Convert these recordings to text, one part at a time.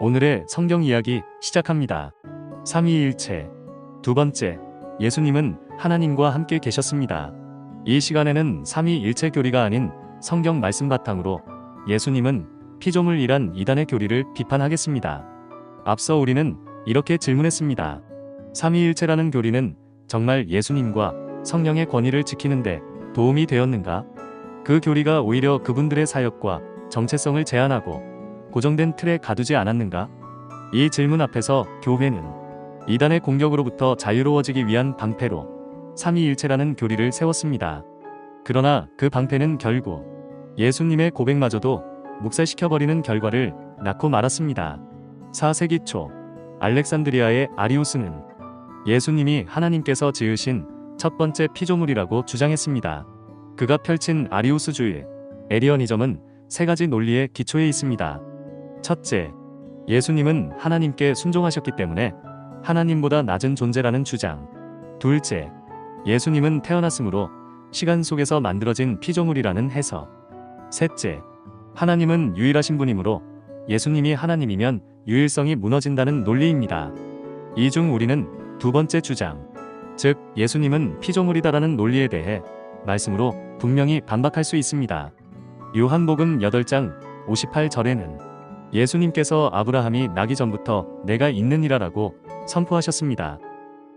오늘의 성경 이야기 시작합니다. 삼위일체. 두 번째, 예수님은 하나님과 함께 계셨습니다. 이 시간에는 삼위일체 교리가 아닌 성경 말씀 바탕으로 예수님은 피조물이란 이단의 교리를 비판하겠습니다. 앞서 우리는 이렇게 질문했습니다. 삼위일체라는 교리는 정말 예수님과 성령의 권위를 지키는데 도움이 되었는가? 그 교리가 오히려 그분들의 사역과 정체성을 제한하고 고정된 틀에 가두지 않았는가? 이 질문 앞에서 교회는 이단의 공격으로부터 자유로워지기 위한 방패로 삼위일체라는 교리를 세웠습니다. 그러나 그 방패는 결국 예수님의 고백마저도 묵살시켜버리는 결과를 낳고 말았습니다. 4세기 초 알렉산드리아의 아리우스는 예수님이 하나님께서 지으신 첫 번째 피조물이라고 주장했습니다. 그가 펼친 아리우스주의, 에리어니즘은 세 가지 논리의 기초에 있습니다. 첫째, 예수님은 하나님께 순종하셨기 때문에 하나님보다 낮은 존재라는 주장. 둘째, 예수님은 태어났으므로 시간 속에서 만들어진 피조물이라는 해석. 셋째, 하나님은 유일하신 분이므로 예수님이 하나님이면 유일성이 무너진다는 논리입니다. 이 중 우리는 두 번째 주장, 즉 예수님은 피조물이다라는 논리에 대해 말씀으로 분명히 반박할 수 있습니다. 요한복음 8장 58절에는 예수님께서 아브라함이 나기 전부터 내가 있느니라라고 선포하셨습니다.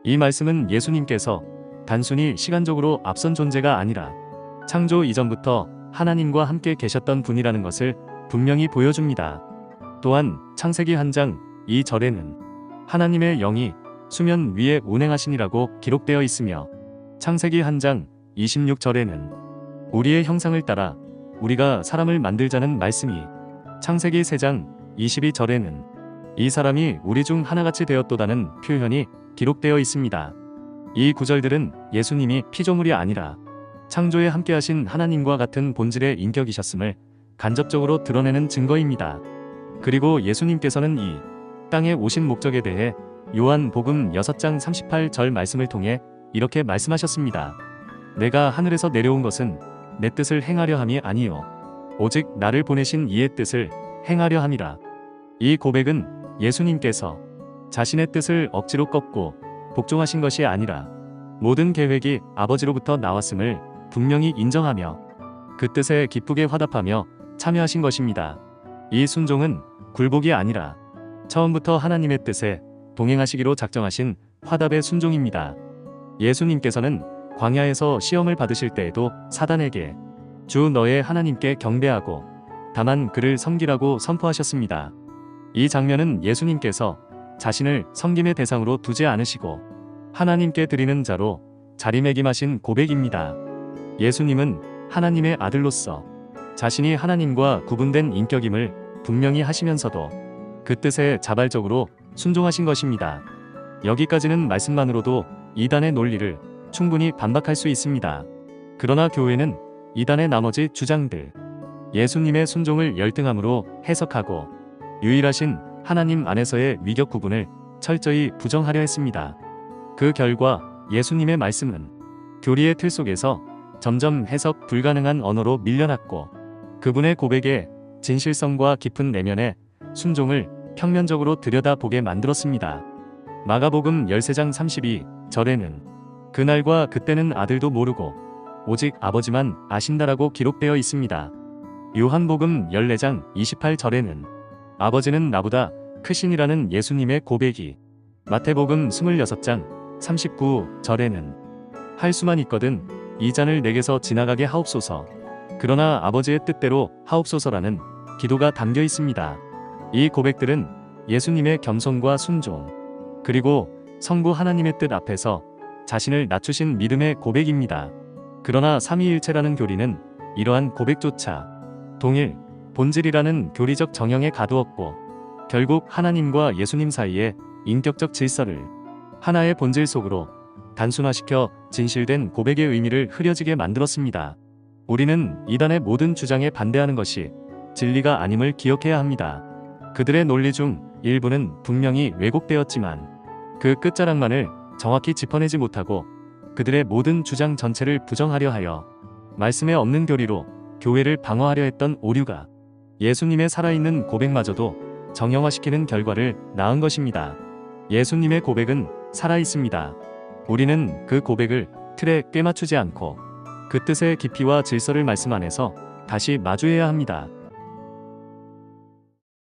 이 말씀은 예수님께서 단순히 시간적으로 앞선 존재가 아니라 창조 이전부터 하나님과 함께 계셨던 분이라는 것을 분명히 보여줍니다. 또한 창세기 1장 2절에는 하나님의 영이 수면 위에 운행하시니라고 기록되어 있으며 창세기 1장 26절에는 우리의 형상을 따라 우리가 사람을 만들자는 말씀이 창세기 3장 22절에는 이 사람이 우리 중 하나같이 되었도다는 표현이 기록되어 있습니다. 이 구절들은 예수님이 피조물이 아니라 창조에 함께하신 하나님과 같은 본질의 인격이셨음을 간접적으로 드러내는 증거입니다. 그리고 예수님께서는 이 땅에 오신 목적에 대해 요한복음 6장 38절 말씀을 통해 이렇게 말씀하셨습니다. 내가 하늘에서 내려온 것은 내 뜻을 행하려 함이 아니요 오직 나를 보내신 이의 뜻을 행하려 함이라. 이 고백은 예수님께서 자신의 뜻을 억지로 꺾고 복종하신 것이 아니라 모든 계획이 아버지로부터 나왔음을 분명히 인정하며 그 뜻에 기쁘게 화답하며 참여하신 것입니다. 이 순종은 굴복이 아니라 처음부터 하나님의 뜻에 동행하시기로 작정하신 화답의 순종입니다. 예수님께서는 광야에서 시험을 받으실 때에도 사단에게 주 너의 하나님께 경배하고 다만 그를 섬기라고 선포하셨습니다. 이 장면은 예수님께서 자신을 섬김의 대상으로 두지 않으시고 하나님께 드리는 자로 자리매김하신 고백입니다. 예수님은 하나님의 아들로서 자신이 하나님과 구분된 인격임을 분명히 하시면서도 그 뜻에 자발적으로 순종하신 것입니다. 여기까지는 말씀만으로도 이단의 논리를 충분히 반박할 수 있습니다. 그러나 교회는 이단의 나머지 주장들, 예수님의 순종을 열등함으로 해석하고 유일하신 하나님 안에서의 위격 구분을 철저히 부정하려 했습니다. 그 결과 예수님의 말씀은 교리의 틀 속에서 점점 해석 불가능한 언어로 밀려났고 그분의 고백의 진실성과 깊은 내면의 순종을 평면적으로 들여다보게 만들었습니다. 마가복음 13장 32절에는 그날과 그때는 아들도 모르고 오직 아버지만 아신다라고 기록되어 있습니다. 요한복음 14장 28절에는 아버지는 나보다 크신이라는 예수님의 고백이 마태복음 26장 39절에는 할 수만 있거든 이 잔을 내게서 지나가게 하옵소서 그러나 아버지의 뜻대로 하옵소서라는 기도가 담겨 있습니다. 이 고백들은 예수님의 겸손과 순종 그리고 성부 하나님의 뜻 앞에서 자신을 낮추신 믿음의 고백입니다. 그러나 삼위일체라는 교리는 이러한 고백조차 동일 본질이라는 교리적 정형에 가두었고 결국 하나님과 예수님 사이의 인격적 질서를 하나의 본질 속으로 단순화시켜 진실된 고백의 의미를 흐려지게 만들었습니다. 우리는 이단의 모든 주장에 반대하는 것이 진리가 아님을 기억해야 합니다. 그들의 논리 중 일부는 분명히 왜곡되었지만 그 끝자락만을 정확히 짚어내지 못하고 그들의 모든 주장 전체를 부정하려 하여 말씀에 없는 교리로 교회를 방어하려 했던 오류가 예수님의 살아있는 고백마저도 정형화시키는 결과를 낳은 것입니다. 예수님의 고백은 살아 있습니다. 우리는 그 고백을 틀에 꿰맞추지 않고 그 뜻의 깊이와 질서를 말씀 안에서 다시 마주해야 합니다.